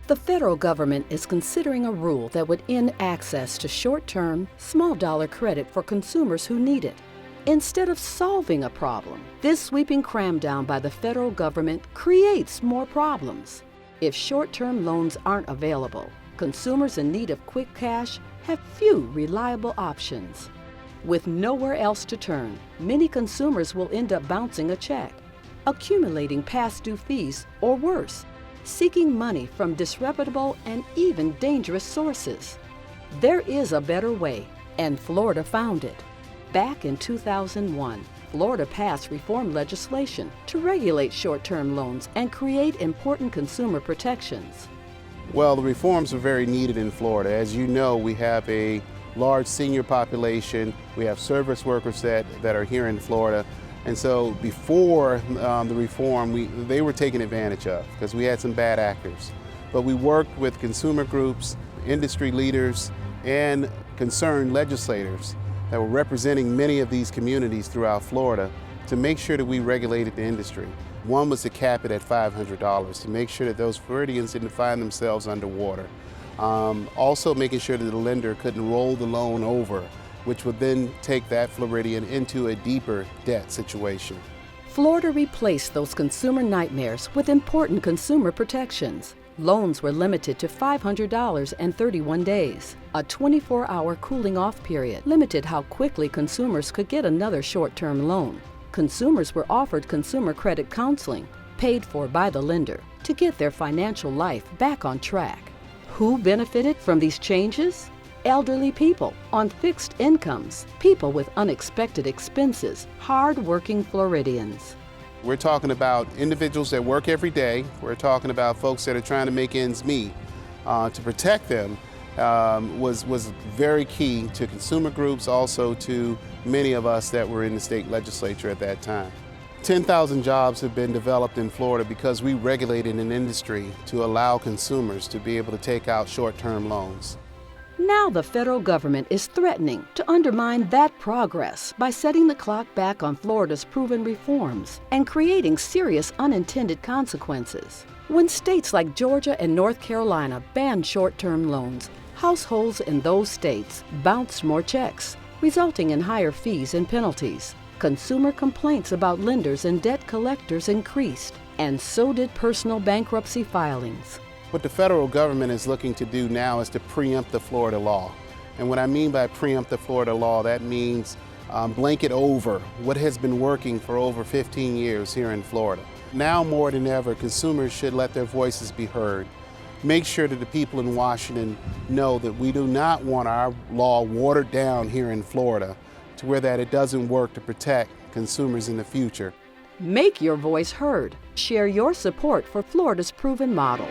The federal government is considering a rule that would end access to short-term, small-dollar credit for consumers who need it. Instead of solving a problem, this sweeping cram-down by the federal government creates more problems. If short-term loans aren't available, consumers in need of quick cash have few reliable options. With nowhere else to turn, many consumers will end up bouncing a check, accumulating past due fees, or worse, seeking money from disreputable and even dangerous sources. There is a better way, and Florida found it. Back in 2001, Florida passed reform legislation to regulate short-term loans and create important consumer protections. Well, the reforms are very needed in Florida. As you know, we have a large senior population. We have service workers that are here in Florida. And so before the reform, they were taken advantage of because we had some bad actors. But we worked with consumer groups, industry leaders, and concerned legislators that were representing many of these communities throughout Florida to make sure that we regulated the industry. One was to cap it at $500 to make sure that those Floridians didn't find themselves underwater. Also making sure that the lender couldn't roll the loan over, which would then take that Floridian into a deeper debt situation. Florida replaced those consumer nightmares with important consumer protections. Loans were limited to $500 and 31 days. A 24-hour cooling off period limited how quickly consumers could get another short-term loan. Consumers were offered consumer credit counseling, paid for by the lender, to get their financial life back on track. Who benefited from these changes? Elderly people on fixed incomes, people with unexpected expenses, hard-working Floridians. We're talking about individuals that work every day. We're talking about folks that are trying to make ends meet. To protect them was very key to consumer groups, also to many of us that were in the state legislature at that time. 10,000 jobs have been developed in Florida because we regulated an industry to allow consumers to be able to take out short-term loans. Now the federal government is threatening to undermine that progress by setting the clock back on Florida's proven reforms and creating serious unintended consequences. When states like Georgia and North Carolina banned short-term loans, households in those states bounced more checks, resulting in higher fees and penalties. Consumer complaints about lenders and debt collectors increased, and so did personal bankruptcy filings. What the federal government is looking to do now is to preempt the Florida law. And what I mean by preempt the Florida law, that means blanket over what has been working for over 15 years here in Florida. Now more than ever, consumers should let their voices be heard. Make sure that the people in Washington know that we do not want our law watered down here in Florida to where that it doesn't work to protect consumers in the future. Make your voice heard. Share your support for Florida's proven model.